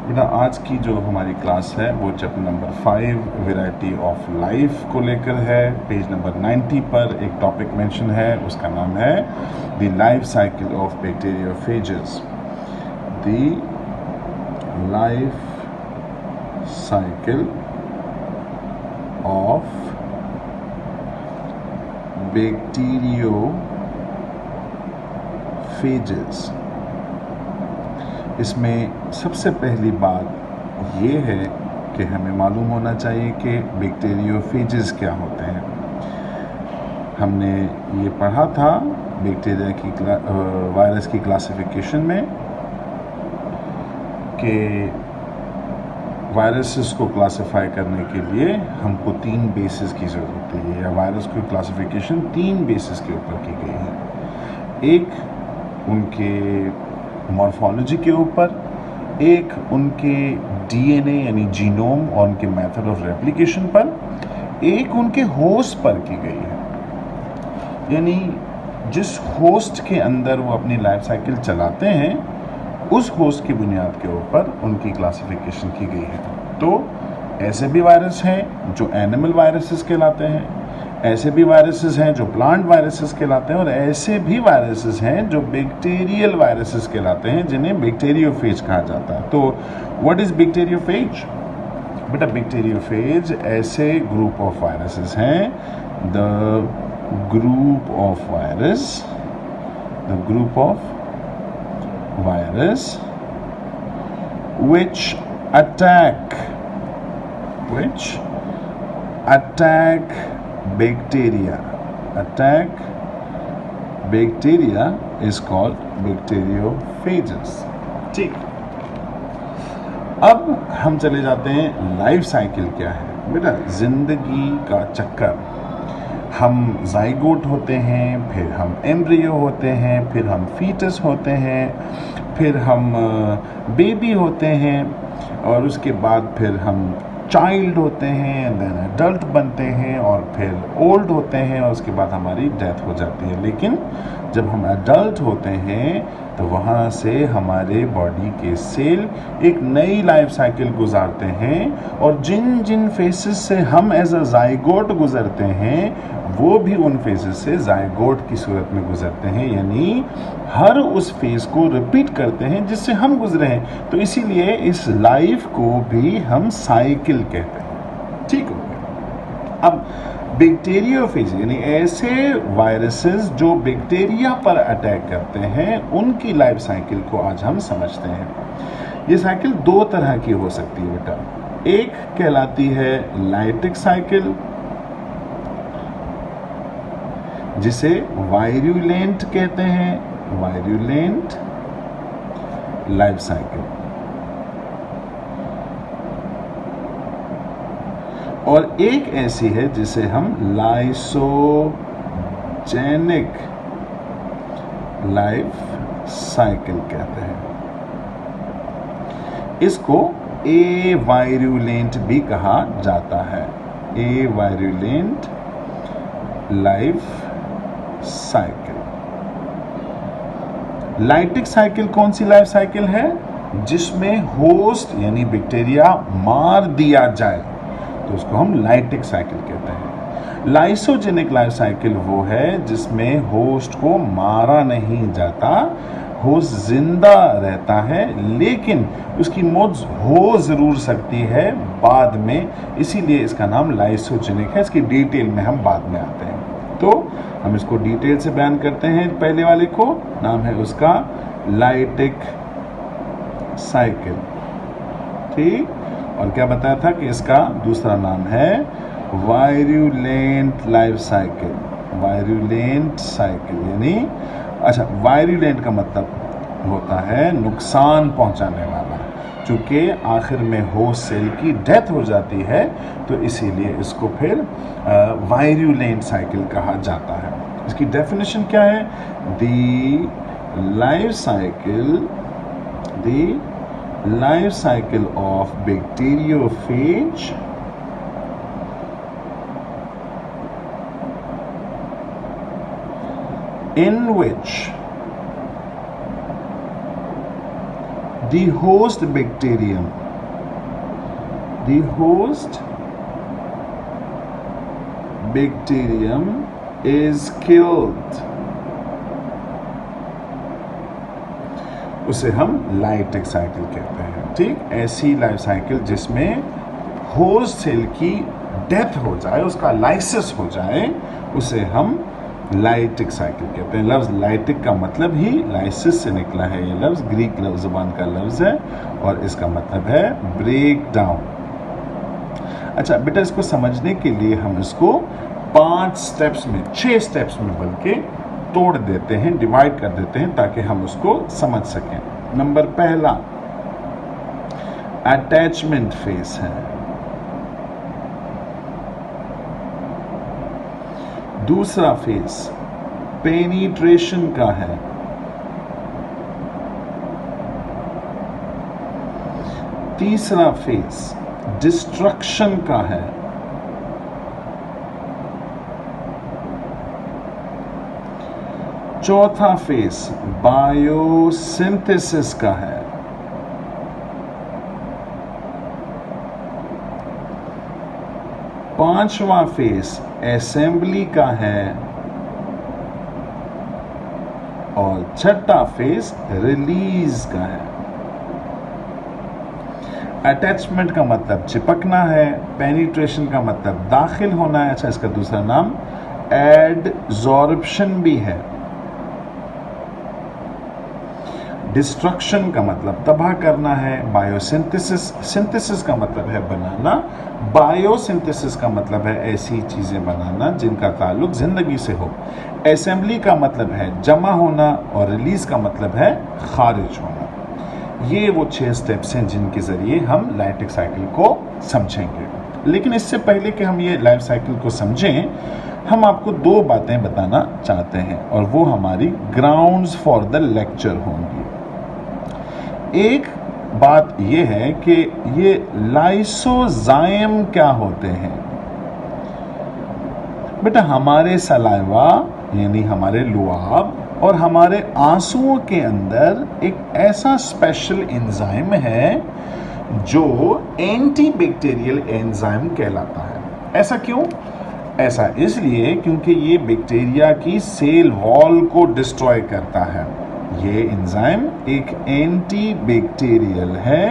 बेटा आज की जो हमारी क्लास है वो chapter number 5 variety of life को लेकर है। पेज नंबर 90 पर एक टॉपिक मेंशन है, उसका नाम है the life cycle of bacteriophages. The life cycle of bacteriophages. इसमें सबसे पहली बात ये है कि हमें मालूम होना चाहिए कि बैक्टीरियोफेजेस क्या होते हैं। हमने ये पढ़ा था बैक्टीरिया की वायरस की क्लासिफिकेशन में कि वायरसेस को क्लासिफाई करने के लिए हमको 3 बेसिस की ज़रूरत होती है, या वायरस की क्लासिफिकेशन 3 बेसिस के ऊपर की गई है। एक उनके मॉर्फोलॉजी के ऊपर, एक उनके डीएनए यानी जीनोम और उनके मेथड ऑफ रेप्लिकेशन पर, एक उनके होस्ट पर की गई है। यानी जिस होस्ट के अंदर वो अपनी लाइफ साइकिल चलाते हैं उस होस्ट की बुनियाद के ऊपर उनकी क्लासिफिकेशन की गई है। तो ऐसे भी वायरस हैं जो एनिमल वायरसेस कहलाते हैं, ऐसे भी वायरसेस हैं जो प्लांट वायरसेस कहलाते हैं, और ऐसे भी वायरसेस हैं जो बैक्टीरियल वायरसेस कहलाते हैं, जिन्हें बैक्टीरियोफेज कहा जाता है। तो व्हाट इज बैक्टीरियोफेज? बेटा बैक्टीरियोफेज ऐसे ग्रुप ऑफ वायरसेस हैं, the group of virus which attack bacteria is called bacteriophages। ठीक, अब हम चले जाते हैं लाइफ साइकिल क्या है। बेटा जिंदगी का चक्कर, हम जाइगोट होते हैं, फिर हम एम्ब्रियो होते हैं, फिर हम फीटस होते हैं, फिर हम बेबी होते हैं, और उसके बाद फिर हम चाइल्ड होते हैं, देन एडल्ट बनते हैं, और फिर ओल्ड होते हैं, और उसके बाद हमारी डेथ हो जाती है। लेकिन जब हम एडल्ट होते हैं तो वहाँ से हमारे बॉडी के सेल एक नई लाइफ साइकिल गुजारते हैं, और जिन जिन फेसेस से हम एज अ जाइगोट गुजरते हैं वो भी उन फेजेस से जाइगोट की सूरत में गुजरते हैं, यानी हर उस फेज को रिपीट करते हैं जिससे हम गुजरे हैं। तो इसीलिए इस लाइफ को भी हम साइकिल कहते हैं। ठीक हो गया। अब बैक्टीरियोफेज यानी ऐसे वायरसेस जो बैक्टीरिया पर अटैक करते हैं, उनकी लाइफ साइकिल को आज हम समझते हैं। ये साइकिल 2 तरह की हो सकती है बेटा। एक कहलाती है लाइटिक साइकिल, जिसे वायरुलेंट कहते हैं, वायरुलेंट लाइफ साइकिल। और एक ऐसी है जिसे हम लाइसोजेनिक लाइफ साइकिल कहते हैं। इसको ए वायरुलेंट भी कहा जाता है, a virulent life cycle. Lytic cycle कौन सी लाइफ साइकिल है? जिसमें होस्ट यानी बैक्टीरिया मार दिया जाए तो उसको हम लाइटिक साइकिल कहते हैं। लाइसोजेनिक लाइफ साइकिल वो है जिसमें होस्ट को मारा नहीं जाता, होस्ट जिंदा रहता है, लेकिन उसकी मौत हो जरूर सकती है बाद में, इसीलिए इसका नाम लाइसोजेनिक है। इसकी डिटेल में हम बाद में आते हैं, तो हम इसको डिटेल से बयान करते हैं। पहले वाले को नाम है उसका लाइटिक साइकिल। ठीक, और क्या बताया था कि इसका दूसरा नाम है virulent life cycle, virulent cycle. यानी अच्छा, वायरुलेंट का मतलब होता है नुकसान पहुंचाने वाला। चूँकि आखिर में होस्ट सेल की डेथ हो जाती है तो इसीलिए इसको फिर वायरुलेंट साइकिल कहा जाता है। इसकी डेफिनेशन क्या है? The life cycle of bacteriophage in which the host bacterium is killed, उसे हम लाइटिक साइकिल कहते हैं। ठीक, ऐसी लाइफ साइकिल जिसमें होस्ट सेल की डेथ हो जाए, उसका लाइसिस हो जाए, उसे हम लाइटिक साइकिल कहते हैं। लफ्ज़ लाइटिक का मतलब ही लाइसिस से निकला है। ये लफ्ज़ ग्रीक ज़बान का लफ्ज़ है और इसका मतलब है ब्रेक डाउन। अच्छा बेटा, इसको समझने के लिए हम इसको 5 स्टेप्स में, 6 स्टेप्स में बल्कि तोड़ देते हैं, डिवाइड कर देते हैं ताकि हम उसको समझ सकें। नंबर पहला अटैचमेंट फेज है। दूसरा फेज पेनिट्रेशन का है। तीसरा फेज डिस्ट्रक्शन का है। चौथा फेज बायोसिंथेसिस का है। पांचवा फेज असेंबली का है और छठा फेज रिलीज का है। अटैचमेंट का मतलब चिपकना है, पेनिट्रेशन का मतलब दाखिल होना है। अच्छा, इसका दूसरा नाम एडजॉर्प्शन भी है। डिस्ट्रक्शन का मतलब तबाह करना है। बायोसिंथेसिस, सिंथेसिस का मतलब है बनाना, बायोसिंथेसिस का मतलब है ऐसी चीजें बनाना जिनका ताल्लुक जिंदगी से हो। असेंबली का मतलब है जमा होना और रिलीज का मतलब है खारिज होना। ये वो 6 स्टेप्स हैं जिनके जरिए हम लाइटिक साइकिल को समझेंगे। लेकिन इससे पहले कि हम ये लाइफ साइकिल को समझें, हम आपको 2 बातें बताना चाहते हैं और वो हमारी ग्राउंड्स फॉर द लेक्चर होंगी। एक बात यह है कि ये लाइसोजाइम क्या होते हैं। बेटा, हमारे सलाइवा यानी हमारे लुआब और हमारे आंसुओं के अंदर एक ऐसा स्पेशल एंजाइम है जो एंटी बैक्टीरियल एंजाइम कहलाता है। ऐसा क्यों? ऐसा इसलिए क्योंकि ये बैक्टीरिया की सेल वॉल को डिस्ट्रॉय करता है। ये एंजाइम एक एंटी बैक्टीरियल है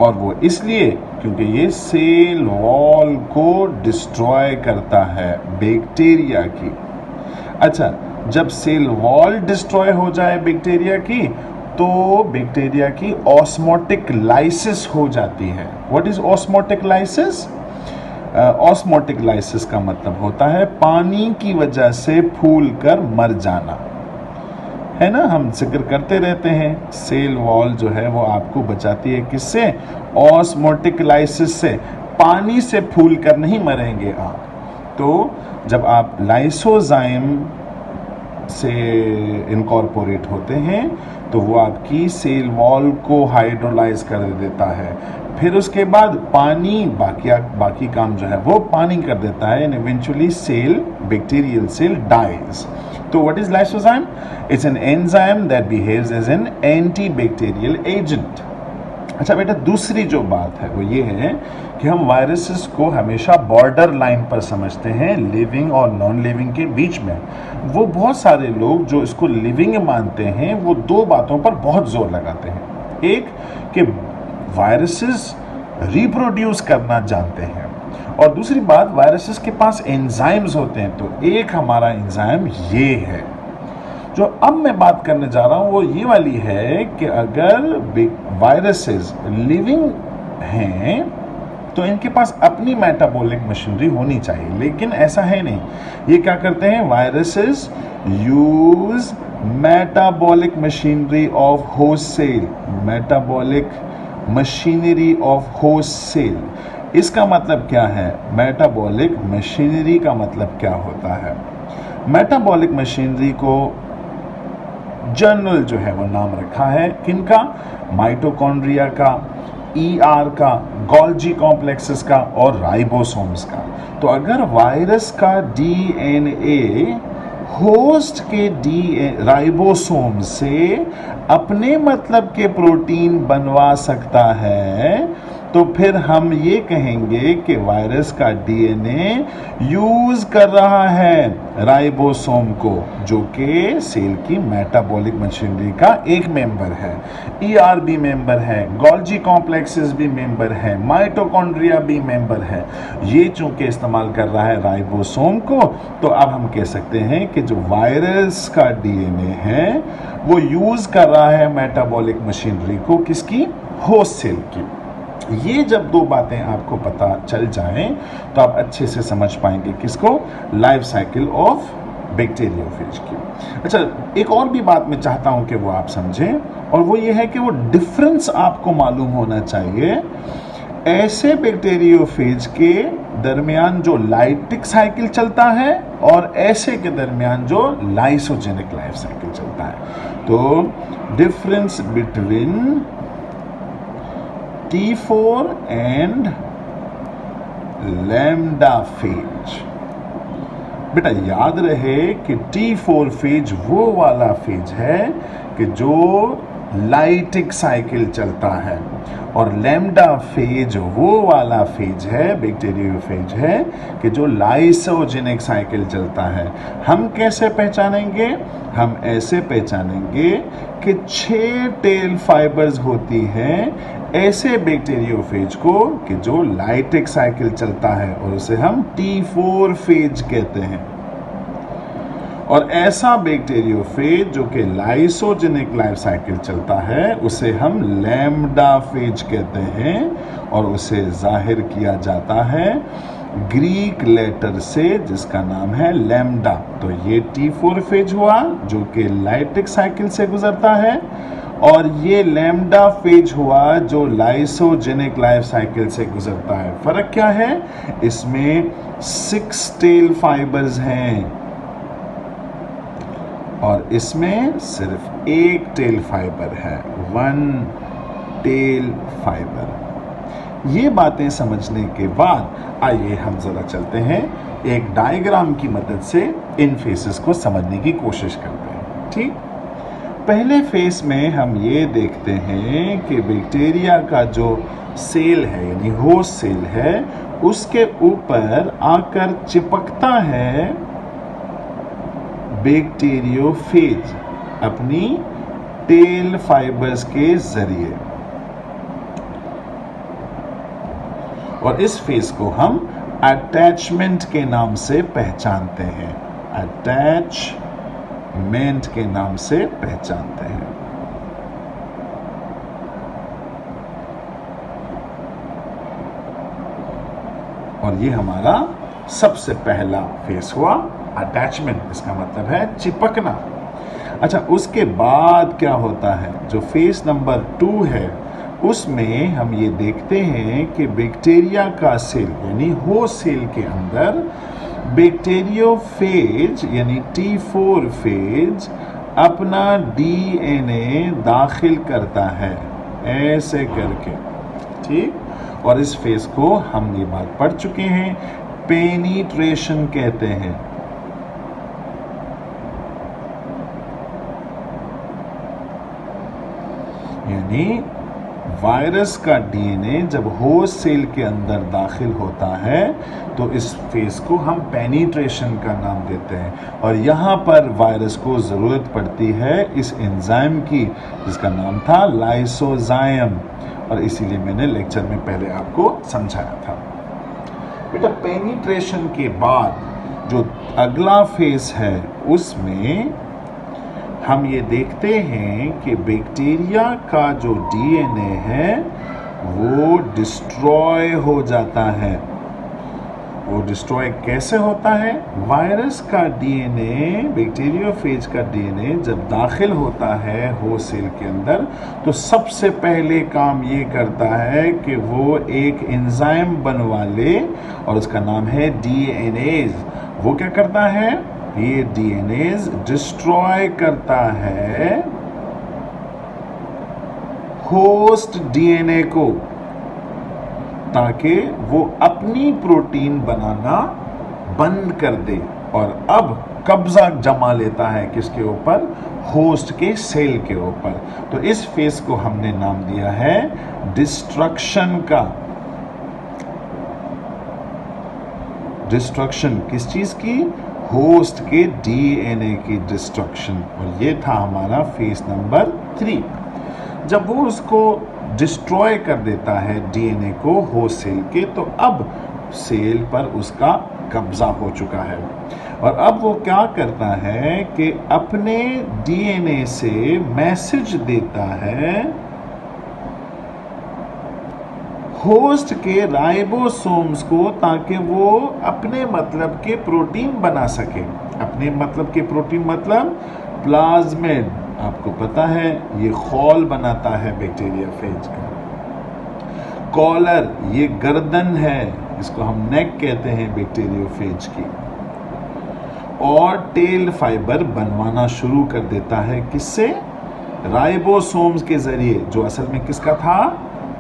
और वो इसलिए क्योंकि ये सेल वॉल को डिस्ट्रॉय करता है बैक्टीरिया की। अच्छा, जब सेल वॉल डिस्ट्रॉय हो जाए बैक्टीरिया की तो बैक्टीरिया की ऑस्मोटिक लाइसिस हो जाती है। What is osmotic lysis? Osmotic lysis का मतलब होता है पानी की वजह से फूल कर मर जाना, है ना। हम जिक्र करते रहते हैं सेल वॉल जो है वो आपको बचाती है किससे? ऑस्मोटिक लाइसिस से। पानी से फूल कर नहीं मरेंगे आप। तो जब आप लाइसोजाइम से इनकॉर्पोरेट होते हैं तो वो आपकी सेल वॉल को हाइड्रोलाइज कर देता है। फिर उसके बाद पानी बाकी काम जो है वो पानी कर देता है and eventually cell, bacterial cell dies. तो what is lysozyme? It's an enzyme that behaves as an antibacterial agent. अच्छा बेटा, दूसरी जो बात है वो ये है कि हम वायरसेस को हमेशा बॉर्डर लाइन पर समझते हैं, लिविंग और नॉन लिविंग के बीच में। वो बहुत सारे लोग जो इसको लिविंग मानते हैं वो 2 बातों पर बहुत जोर लगाते हैं। एक कि वायरसेस रिप्रोड्यूस करना जानते हैं और दूसरी बात वायरसेस के पास एंजाइम्स होते हैं। तो एक हमारा एंजाइम ये है। जो अब मैं बात करने जा रहा हूँ वो ये वाली है कि अगर वायरसेस लिविंग हैं तो इनके पास अपनी मेटाबॉलिक मशीनरी होनी चाहिए, लेकिन ऐसा है नहीं। ये क्या करते हैं? Viruses use metabolic machinery of host cell, metabolic machinery of host cell. इसका मतलब क्या है? मेटाबॉलिक मशीनरी का मतलब क्या होता है? मेटाबॉलिक मशीनरी को जनरल जो है वो नाम रखा है किनका? माइटोकॉन्ड्रिया का, ER का, गोल्जी कॉम्प्लेक्सेस का और राइबोसोम्स का। तो अगर वायरस का DNA होस्ट के राइबोसोम से अपने मतलब के प्रोटीन बनवा सकता है, तो फिर हम ये कहेंगे कि वायरस का डीएनए यूज कर रहा है राइबोसोम को, जो कि सेल की मेटाबॉलिक मशीनरी का एक मेंबर है। ईआरबी मेंबर है, गोल्जी कॉम्प्लेक्सेस भी मेंबर है, माइटोकॉन्ड्रिया भी मेंबर है। ये चूंकि इस्तेमाल कर रहा है राइबोसोम को, तो अब हम कह सकते हैं कि जो वायरस का डीएनए है वो यूज कर रहा है मेटाबॉलिक मशीनरी को, किसकी? होस्ट सेल की। ये जब दो बातें आपको पता चल जाएं तो आप अच्छे से समझ पाएंगे किसको? लाइफ साइकिल ऑफ बैक्टीरियोफेज की। अच्छा, एक और भी बात मैं चाहता हूं कि वो आप समझें, और वो ये है कि वो डिफरेंस आपको मालूम होना चाहिए ऐसे बैक्टीरियोफेज के दरमियान जो लाइटिक साइकिल चलता है और ऐसे के दरमियान जो लाइसोजेनिक लाइफ साइकिल चलता है। तो difference between T4 and lambda phase. बेटा याद रहे कि T4 फेज वो वाला फेज है कि जो लाइटिक साइकिल चलता है, और लैम्डा फेज वो वाला फेज है, बैक्टीरियोफेज है, कि जो लाइसोजेनिक साइकिल चलता है। हम कैसे पहचानेंगे? हम ऐसे पहचानेंगे कि 6 टेल फाइबर्स होती हैं ऐसे बैक्टीरियोफेज को कि जो लाइटिक साइकिल चलता है, और उसे हम T4 फेज कहते हैं। और ऐसा बैक्टीरियोफेज जो कि लाइसोजेनिक लाइफ साइकिल चलता है उसे हम लैम्डा फेज कहते हैं, और उसे जाहिर किया जाता है ग्रीक लेटर से जिसका नाम है लैम्डा। तो ये T4 फेज हुआ जो कि लाइटिक साइकिल से गुजरता है, और ये लैम्डा फेज हुआ जो लाइसोजेनिक लाइफ साइकिल से गुजरता है। फर्क क्या है? इसमें 6 टेल फाइबर्स हैं और इसमें सिर्फ 1 टेल फाइबर है, 1 टेल फाइबर। ये बातें समझने के बाद आइए हम जरा चलते हैं एक डायग्राम की मदद से इन फेसेस को समझने की कोशिश करते हैं। ठीक, पहले फेस में हम ये देखते हैं कि बैक्टीरिया का जो सेल है यानी होस्ट सेल है उसके ऊपर आकर चिपकता है बैक्टीरियोफेज अपनी टेल फाइबर्स के जरिए, और इस फेज को हम अटैचमेंट के नाम से पहचानते हैं। अटैचमेंट के नाम से पहचानते हैं। और ये हमारा सबसे पहला फेस हुआ अटैचमेंट, इसका मतलब है चिपकना। अच्छा, उसके बाद क्या होता है? जो फेस नंबर 2 है उसमें हम ये देखते हैं कि बैक्टीरिया का सेल यानी होस्ट सेल के अंदर बैक्टीरियोफेज यानी T4 फेज अपना डीएनए दाखिल करता है ऐसे करके। ठीक, और इस फेज को हम ये बात पढ़ चुके हैं, पेनिट्रेशन कहते हैं। यानी वायरस का डीएनए जब होस्ट सेल के अंदर दाखिल होता है तो इस फेज को हम पेनिट्रेशन का नाम देते हैं, और यहाँ पर वायरस को ज़रूरत पड़ती है इस एंजाइम की जिसका नाम था लाइसोजाइम, और इसीलिए मैंने लेक्चर में पहले आपको समझाया था। बेटा पेनिट्रेशन के बाद जो अगला फेज है उसमें हम ये देखते हैं कि बैक्टीरिया का जो डीएनए है वो डिस्ट्रॉय हो जाता है। वो डिस्ट्रॉय कैसे होता है? वायरस का डीएनए, बैक्टीरियोफेज का डीएनए जब दाखिल होता है होस्ट सेल के अंदर तो सबसे पहले काम ये करता है कि वो एक एंजाइम बनवा ले, और उसका नाम है डीएनएज। वो क्या करता है? ये डीएनएज डिस्ट्रॉय करता है होस्ट डीएनए को, ताकि वो अपनी प्रोटीन बनाना बंद कर दे, और अब कब्जा जमा लेता है किसके ऊपर, होस्ट के सेल के ऊपर। तो इस फेज को हमने नाम दिया है डिस्ट्रक्शन का। डिस्ट्रक्शन किस चीज की, होस्ट के डीएनए की डिस्ट्रक्शन। और ये था हमारा फेज नंबर 3। जब वो उसको डिस्ट्रॉय कर देता है डीएनए को होस्ट सेल के, तो अब सेल पर उसका कब्जा हो चुका है। और अब वो क्या करता है कि अपने डीएनए से मैसेज देता है होस्ट के राइबोसोम्स को, ताकि वो अपने मतलब के प्रोटीन बना सके। अपने मतलब के प्रोटीन मतलब प्लाज्मिड। आपको पता है ये खौल बनाता है बैक्टीरियोफेज का। कॉलर ये गर्दन है, इसको हम नेक कहते हैं बैक्टीरियोफेज की। और टेल फाइबर बनवाना शुरू कर देता है किससे, राइबोसोम्स के जरिए, जो असल में किसका था,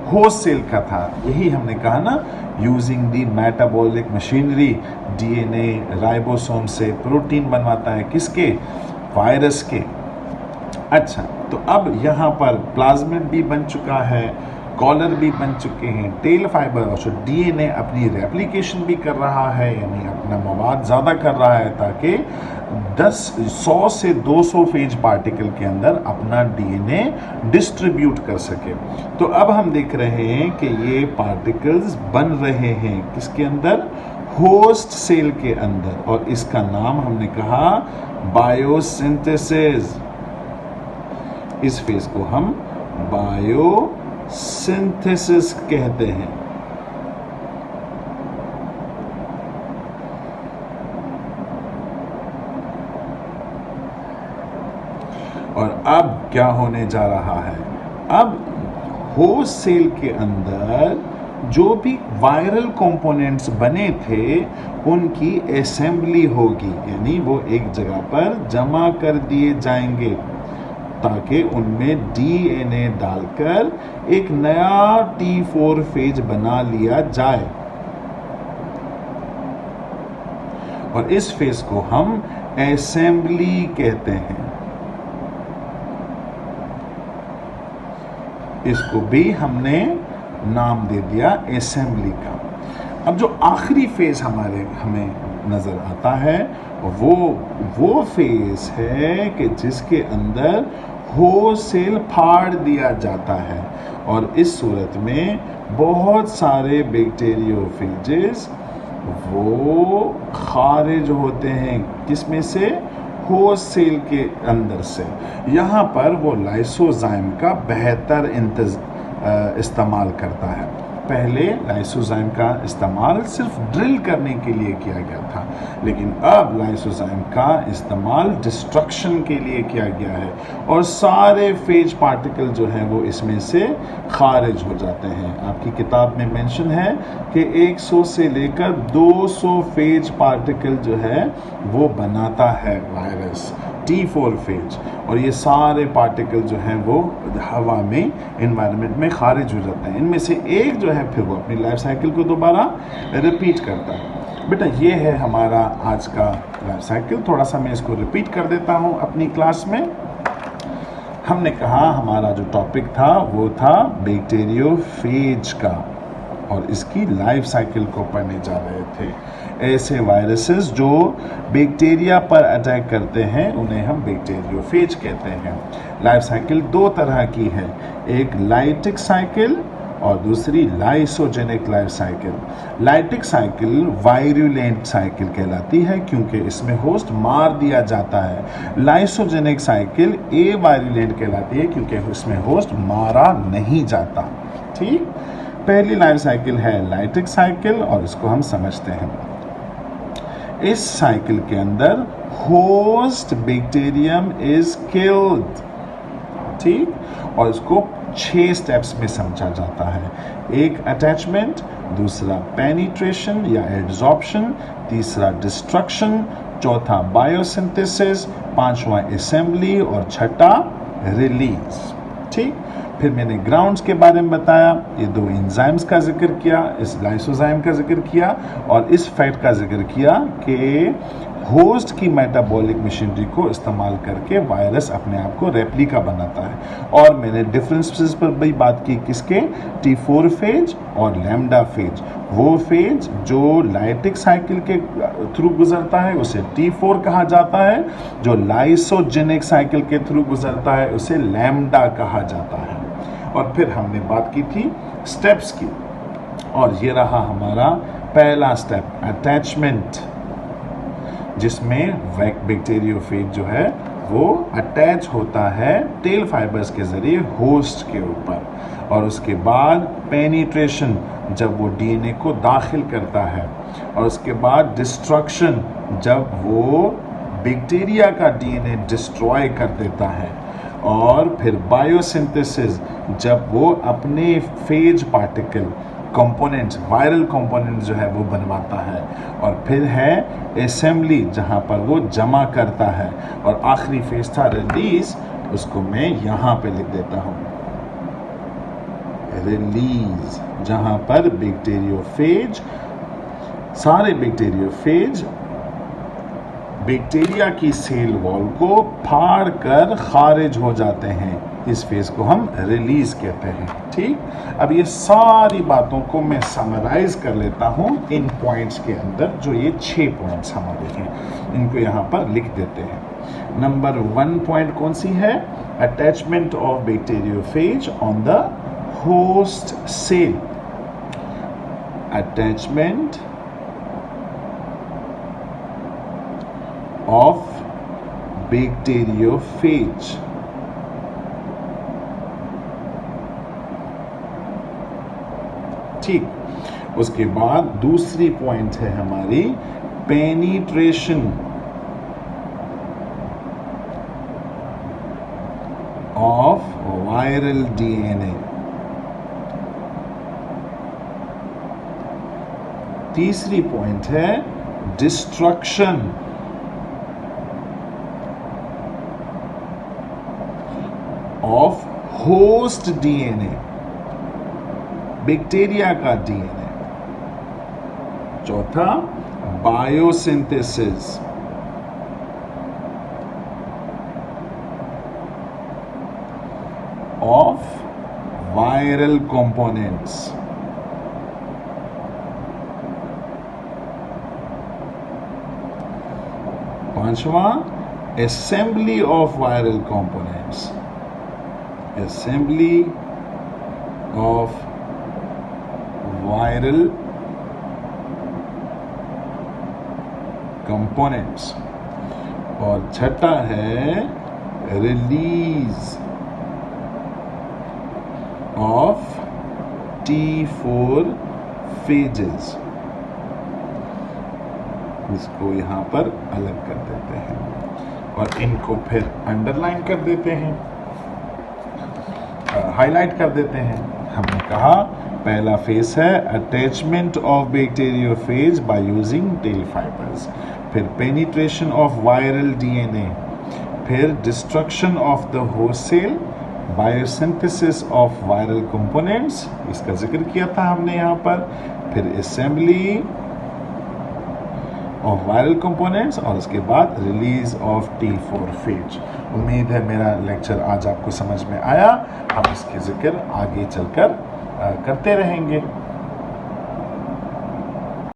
होस्ट सेल का था। यही हमने कहा ना, using the metabolic machinery, DNA ribosome से प्रोटीन बनवाता है किसके, वायरस के। अच्छा, तो अब यहाँ पर प्लाज्मिड भी बन चुका है, कॉलर भी बन चुके हैं, टेल फाइबर, और डीएनए अपनी रेप्लिकेशन भी कर रहा है, यानी अपना मवाद ज़्यादा कर रहा है, ताकि 100 से 200 फेज पार्टिकल के अंदर अपना डीएनए डिस्ट्रीब्यूट कर सके। तो अब हम देख रहे हैं कि ये पार्टिकल्स बन रहे हैं किसके अंदर, होस्ट सेल के अंदर। और इसका नाम हमने कहा बायोसिंथेसिस। इस फेज को हम बायोसिंथेसिस कहते हैं। और अब क्या होने जा रहा है, अब होस्ट सेल के अंदर जो भी वायरल कंपोनेंट्स बने थे उनकी असेंबली होगी, यानी वो एक जगह पर जमा कर दिए जाएंगे, ताकि उनमें डीएनए डालकर एक नया T4 फेज बना लिया जाए। और इस फेज को हम असेंबली कहते हैं। इसको भी हमने नाम दे दिया असेंबली का। अब जो आखिरी फेज हमें नजर आता है वो फेज है कि जिसके अंदर होस्ट सेल फाड़ दिया जाता है। और इस सूरत में बहुत सारे बैक्टीरियोफेजेस वो खारिज होते हैं, किसमें से, होस्ट सेल के अंदर से। यहाँ पर वो लाइसोजाइम का बेहतर इस्तेमाल करता है। पहले लाइसोजाइम का इस्तेमाल सिर्फ ड्रिल करने के लिए किया गया था, लेकिन अब लाइसोजाइम का इस्तेमाल डिस्ट्रक्शन के लिए किया गया है। और सारे फेज पार्टिकल जो हैं वो इसमें से खारिज हो जाते हैं। आपकी किताब में मेंशन है कि 100 से लेकर 200 फेज पार्टिकल जो है वो बनाता है वायरस T4 फेज। और ये सारे पार्टिकल जो हैं वो हवा में, इन्वायरमेंट में खारिज हो जाते हैं। इनमें से एक जो है फिर वो अपनी लाइफ साइकिल को दोबारा रिपीट करता है। बेटा ये है हमारा आज का लाइफ साइकिल। थोड़ा सा मैं इसको रिपीट कर देता हूँ अपनी क्लास में। हमने कहा हमारा जो टॉपिक था वो था बैक्टीरियोफेज का, और इसकी लाइफ साइकिल को पढ़ने जा रहे थे। ऐसे वायरसेस जो बैक्टीरिया पर अटैक करते हैं उन्हें हम बैक्टीरियोफेज कहते हैं। लाइफ साइकिल दो तरह की है, एक लाइटिक साइकिल और दूसरी lysogenic life cycle. Lytic cycle virulent cycle कहलाती है क्योंकि इसमें होस्ट मार दिया जाता है। लाइसोजेनिक साइकिल ए वायरुलेंट कहलाती है क्योंकि इसमें होस्ट मारा नहीं जाता। ठीक, पहली लाइफ साइकिल है लाइटिक साइकिल और इसको हम समझते हैं। इस साइकिल के अंदर होस्ट बैक्टीरियम इज किल्ड, ठीक, और इसको 6 स्टेप्स में समझा जाता है। एक अटैचमेंट, दूसरा पेनिट्रेशन या एड्सॉर्प्शन, तीसरा डिस्ट्रक्शन, चौथा बायोसिंथेसिस, पांचवा असेंबली और छठा रिलीज। ठीक, फिर मैंने ग्राउंड्स के बारे में बताया, ये 2 एंजाइम्स का जिक्र किया, इस लाइसोजाइम का जिक्र किया और इस फैक्ट का जिक्र किया कि होस्ट की मेटाबॉलिक मशीनरी को इस्तेमाल करके वायरस अपने आप को रेप्लिका बनाता है। और मैंने डिफरेंसेस पर भी बात की, किसके, T4 फेज और लैम्डा फेज। वो फेज जो लाइटिक साइकिल के थ्रू गुजरता है उसे T4 कहा जाता है, जो लाइसोजेनिक साइकिल के थ्रू गुजरता है उसे लैम्डा कहा जाता है। और फिर हमने बात की थी स्टेप्स की, और ये रहा हमारा पहला स्टेप, अटैचमेंट, जिसमें बैक्टीरियोफेज जो है वो अटैच होता है टेल फाइबर्स के जरिए होस्ट के ऊपर। और उसके बाद पेनिट्रेशन, जब वो डीएनए को दाखिल करता है। और उसके बाद डिस्ट्रक्शन, जब वो बैक्टीरिया का डीएनए डिस्ट्रॉय कर देता है। और फिर बायोसिंथेसिस, जब वो अपने phase particle components, viral component जो है वो बनवाता है। और फिर है असेंबली, जहाँ पर वो जमा करता है। और आखिरी फेज था रिलीज, उसको मैं यहाँ पे लिख देता हूँ, रिलीज, जहाँ पर बैक्टीरियोफेज, सारे बैक्टीरियोफेज बैक्टीरिया की सेल वॉल को फाड़ कर खारिज हो जाते हैं। इस फेज को हम रिलीज कहते हैं। ठीक, अब ये सारी बातों को मैं समराइज कर लेता हूँ इन पॉइंट्स के अंदर, जो ये 6 पॉइंट्स हमारे हैं, इनको यहाँ पर लिख देते हैं। नंबर 1 पॉइंट कौन सी है, attachment of bacteriophage on the host cell. Attachment of bacteriophage ठीक। उसके बाद दूसरी पॉइंट है हमारी पेनिट्रेशन ऑफ वायरल डीएनए। तीसरी पॉइंट है destruction of host DNA, bacteria का डीएनए। चौथा बायोसिंथेसिस ऑफ वायरल कंपोनेंट्स। पांचवा assembly of viral components, assembly of viral components. और छठा है रिलीज ऑफ T4 फेजेस। इसको यहां पर अलग कर देते हैं और इनको फिर अंडरलाइन कर देते हैं, हाईलाइट कर देते हैं। हमने कहा पहला फेज है attachment of bacteriophage by using tail fibres, फिर पेनिट्रेशन ऑफ वायरल डीएनए, फिर destruction of the host cell, biosynthesis of viral components, इसका जिक्र किया था हमने यहाँ पर, फिर असेंबली ऑफ वायरल कंपोनेंट्स और उसके बाद रिलीज ऑफ T4 फेज। उम्मीद है मेरा लेक्चर आज आपको समझ में आया। हम इसके जिक्र आगे चलकर करते रहेंगे।